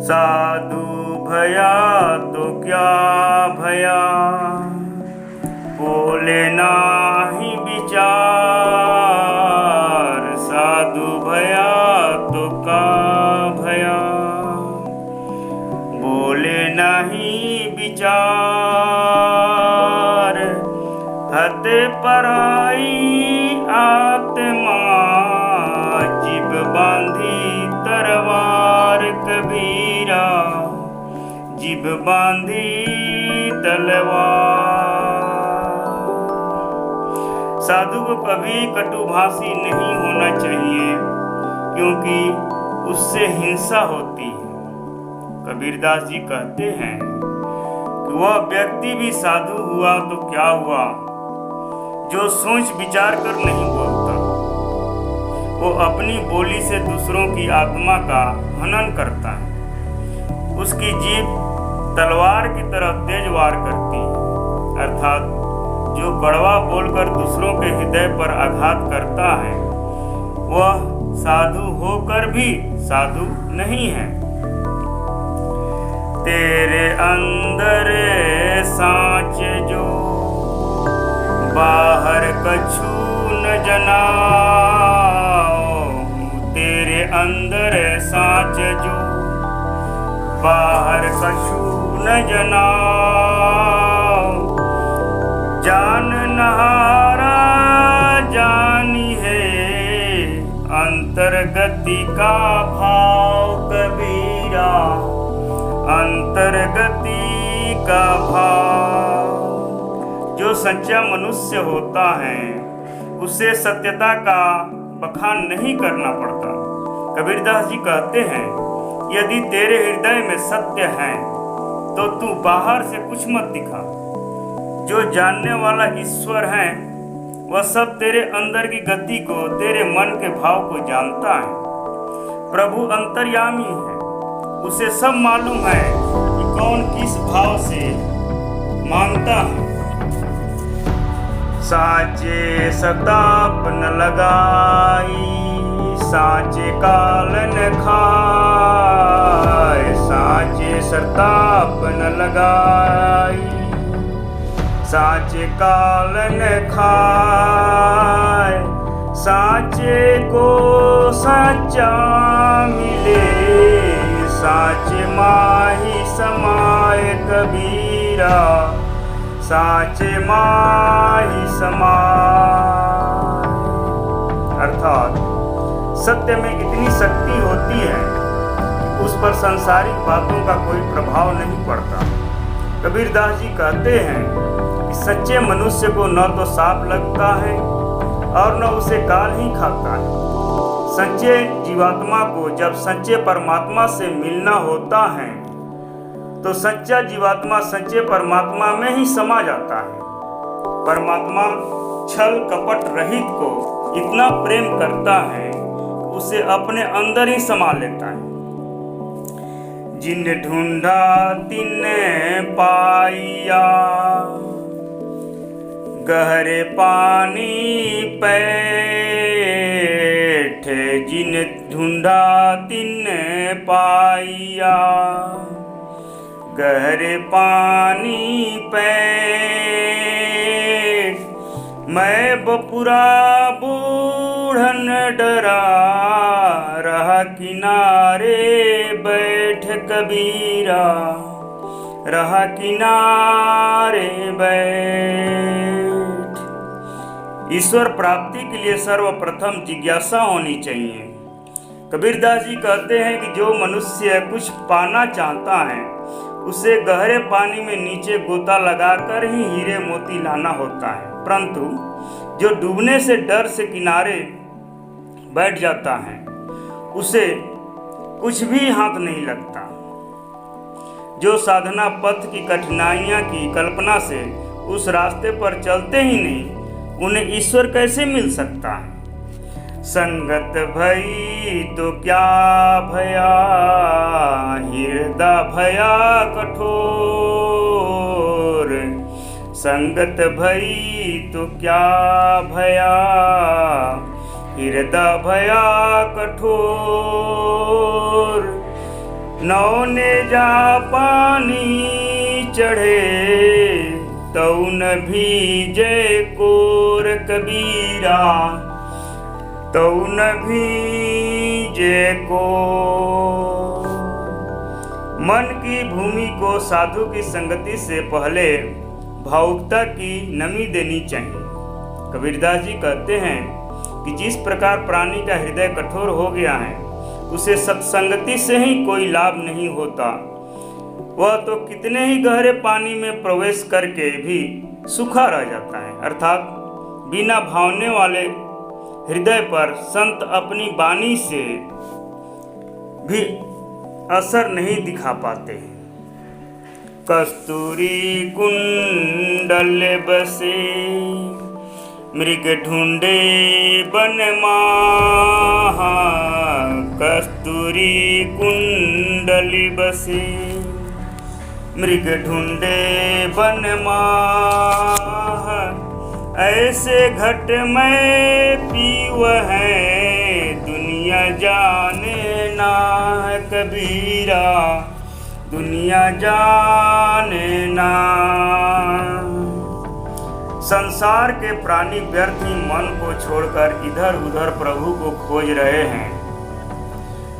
साधु भया तो क्या भया, बोले नाही विचार। साधु भया तो का भया, बोले नहीं विचार। हत पराई आत्मा, जिब बांधी तरवार। कबीरा जिब बांधी तलवार। साधु को कभी कटुभाषी नहीं होना चाहिए, क्योंकि उससे हिंसा होती है। कबीरदास जी कहते हैं कि वह व्यक्ति भी साधु हुआ तो क्या हुआ, जो सोच विचार कर नहीं बोलता। वो अपनी बोली से दूसरों की आत्मा का हनन करता है। उसकी जीभ तलवार की तरह तेज वार करती है, अर्थात जो कड़वा बोलकर दूसरों के हृदय पर आघात करता है, वह साधु होकर भी साधु नहीं है। तेरे अंदर साँच जो, बाहर कछु न जनाओ। तेरे अंदर साँच जो, बाहर कछु न जनाओ। जान नहारा जानी है, अंतर्गति का भाव। कबीरा अंतर्गति का भाव। जो सच्चा मनुष्य होता है, उसे सत्यता का बखान नहीं करना पड़ता। कबीरदास जी कहते हैं, यदि तेरे हृदय में सत्य है तो तू बाहर से कुछ मत दिखा। जो जानने वाला ईश्वर है, वह सब तेरे अंदर की गति को, तेरे मन के भाव को जानता है। प्रभु अंतर्यामी है, उसे सब मालूम है कि कौन किस भाव से मांगता है। साचे सताप न लगाई, साचे काल न खाए। साचे सताप न लगाई, साचे काल न खाए। साचे को साचा मिले, साचे माही समाए। कबीरा साचे माही समाए। अर्थात सत्य में इतनी शक्ति होती है कि उस पर सांसारिक बातों का कोई प्रभाव नहीं पड़ता। कबीरदास जी कहते हैं कि सच्चे मनुष्य को न तो सांप लगता है और न उसे काल ही खाता है। सच्चे जीवात्मा को जब सच्चे परमात्मा से मिलना होता है, तो सच्चा जीवात्मा सच्चे परमात्मा में ही समा जाता है। परमात्मा छल कपट रहित को इतना प्रेम करता है, उसे अपने अंदर ही समा लेता है। जिन ढूंढा तिन पाइया, गहरे पानी पैठ। जिन ढूंढा तिन पाइया, गहरे पानी पैठ। मैं बपुरा बूढ़न डरा, रहा किनारे बैठ। कबीरा रहा किनारे बैठ। ईश्वर प्राप्ति के लिए सर्वप्रथम जिज्ञासा होनी चाहिए। कबीरदास जी कहते हैं कि जो मनुष्य कुछ पाना चाहता है, उसे गहरे पानी में नीचे गोता लगाकर ही हीरे मोती लाना होता है, परंतु जो डूबने से डर से किनारे बैठ जाता है, उसे कुछ भी हाथ नहीं लगता। जो साधना पथ की कठिनाइयां की कल्पना से उस रास्ते पर चलते ही नहीं, उन्हें ईश्वर कैसे मिल सकता है। संगत भई तो क्या भया, हृदय भया कठोर। संगत भई तो क्या भया, हृदय भया कठोर। नौने जा पानी चढ़े तऊ न भीजे कोर कबीरा, तऊ न भीजे को। मन की भूमि को साधु की संगति से पहले भावुकता की नमी देनी चाहिए। कबीरदास जी कहते हैं कि जिस प्रकार प्राणी का हृदय कठोर हो गया है, उसे सत्संगति से ही कोई लाभ नहीं होता। वह तो कितने ही गहरे पानी में प्रवेश करके भी सूखा रह जाता है। अर्थात बिना भावने वाले हृदय पर संत अपनी वाणी से भी असर नहीं दिखा पाते। कस्तूरी कुंडल बसे मृग ढूंढे बन माहा, कस्तूरी कुंडली बसे मृग ढूंढे बन माहा। ऐसे घट में पीव है दुनिया जाने ना कबीरा, दुनिया जाने ना। संसार के प्राणी व्यर्थ ही मन को छोड़कर इधर उधर प्रभु को खोज रहे हैं।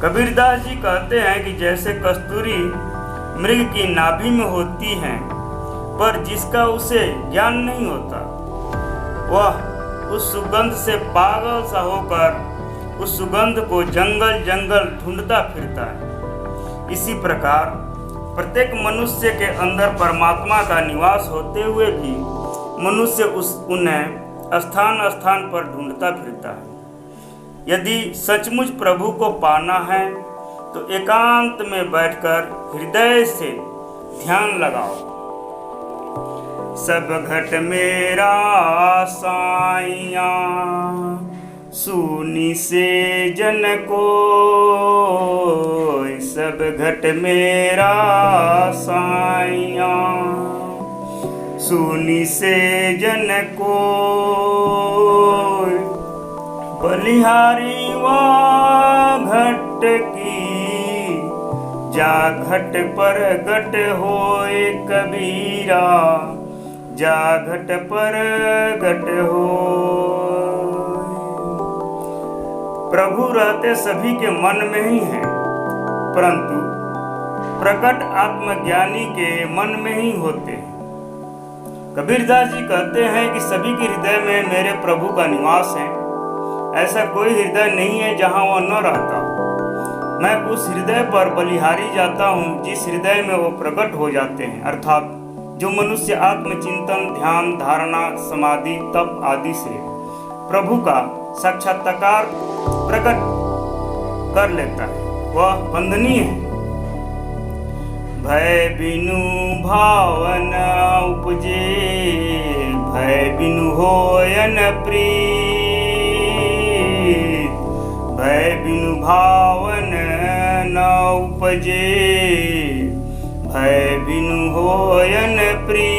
कबीरदास जी कहते हैं कि जैसे कस्तूरी मृग की नाभि में होती है, पर जिसका उसे ज्ञान नहीं होता, वह उस सुगंध से पागल सा होकर उस सुगंध को जंगल जंगल ढूंढता फिरता है। इसी प्रकार प्रत्येक मनुष्य के अंदर परमात्मा का निवास होते हुए भी मनुष्य उन्हें स्थान स्थान पर ढूंढता फिरता है। यदि सचमुच प्रभु को पाना है तो एकांत में बैठकर हृदय से ध्यान लगाओ। सब घट मेरा साइया सुनी से जन को, सब घट मेरा साइया सुनी से जन को। बलिहारी वा घट की जा घट पर घट होए कबीरा, जा घट पर घट हो। प्रभु रहते सभी के मन में ही हैं, परंतु प्रकट आत्मज्ञानी के मन में ही होते हैं। कबीरदास जी कहते हैं कि सभी के हृदय में मेरे प्रभु का निवास है। ऐसा कोई हृदय नहीं है जहां वह न रहता। मैं उस हृदय पर बलिहारी जाता हूँ जिस हृदय में वो प्रकट हो जाते हैं। अर्थात जो मनुष्य आत्मचिंतन, ध्यान, धारणा, समाधि, तप आदि से प्रभु का साक्षात्कार प्रकट कर लेता है, वह वंदनीय है। भय बिनु भावन उपजे, भय बिनु होयन प्रीत, भय बिनु भावन न उपजे, भय बिनु होयन प्रीत।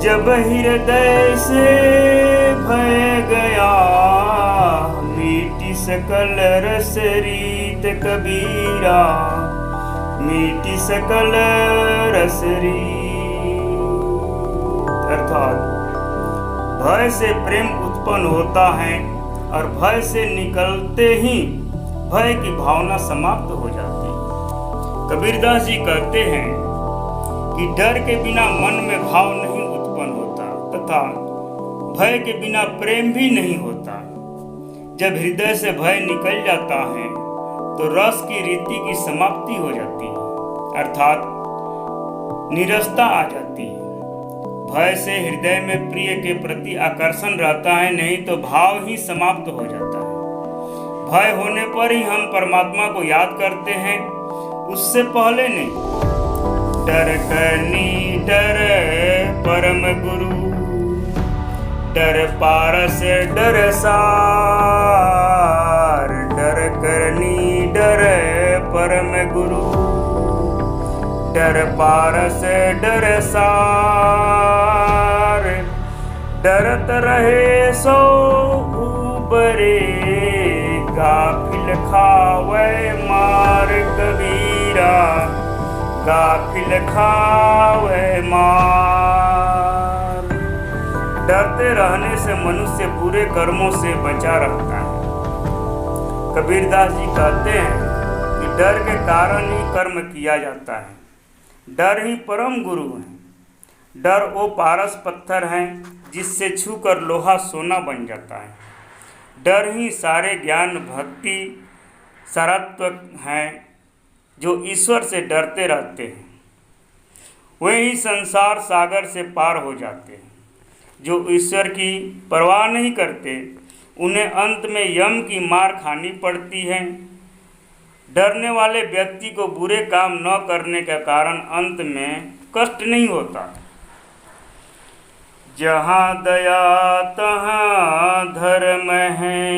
जब हृदय से भय गया मीठी सकल रस रीत कबीरा, मीठी सकल रस रीत। अर्थात भय से प्रेम उत्पन्न होता है और भय से निकलते ही भय की भावना समाप्त हो जाती है। कबीरदास जी कहते हैं कि डर के बिना मन में भाव नहीं उत्पन्न होता तथा भय के बिना प्रेम भी नहीं होता। जब हृदय से भय निकल जाता है तो रस की रीति की समाप्ति हो जाती है, अर्थात निरसता आ जाती है। भय से हृदय में प्रिय के प्रति आकर्षण रहता है, नहीं तो भाव ही समाप्त हो जाता है। भय होने पर ही हम परमात्मा को याद करते हैं, उससे पहले नहीं। डर करनी डर परम गुरु, डर पारस डर सार। डर करनी डर परम गुरु, डर पारस डर सार। डरत रहे सो उबरे गाफिल गाफिल खावे मार कबीरा, गाफिल खावे मार। डरते रहने से मनुष्य बुरे कर्मों से बचा रहता है। कबीरदास जी कहते हैं कि डर के कारण ही कर्म किया जाता है। डर ही परम गुरु है। डर वो पारस पत्थर है जिससे छूकर लोहा सोना बन जाता है। डर ही सारे ज्ञान भक्ति सरत्व हैं जो ईश्वर से डरते रहते हैं। वे ही संसार सागर से पार हो जाते हैं। जो ईश्वर की परवाह नहीं करते उन्हें अंत में यम की मार खानी पड़ती है। डरने वाले व्यक्ति को बुरे काम न करने के कारण अंत में कष्ट नहीं होता। जहाँ दया तहाँ धर्म है,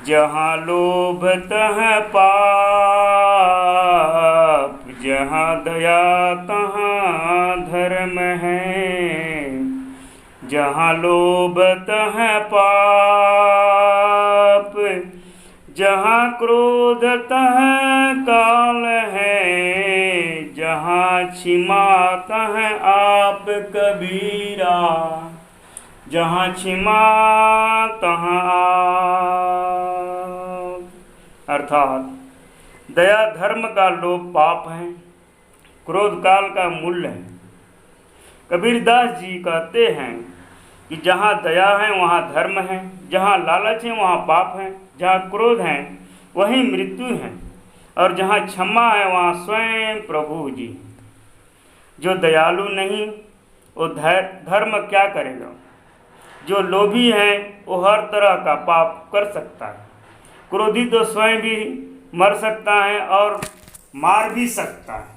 जहाँ लोभ तहाँ पाप। जहाँ दया तहाँ धर्म है, जहाँ लोभ तहाँ पाप। जहाँ क्रोध तहाँ काल है, जहाँ क्षमा तहाँ आप कबीरा। जहाँ क्षमा तहाँ आप। अर्थात दया धर्म का, लोभ पाप है, क्रोध काल का मूल्य है। कबीरदास जी कहते हैं कि जहाँ दया है वहाँ धर्म है, जहाँ लालच है वहाँ पाप है, जहाँ क्रोध है वहीं मृत्यु है, और जहाँ क्षमा है वहाँ स्वयं प्रभु जी। जो दयालु नहीं वो धर्म क्या करेगा। जो लोभी है वो हर तरह का पाप कर सकता है। क्रोधी तो स्वयं भी मर सकता है और मार भी सकता है।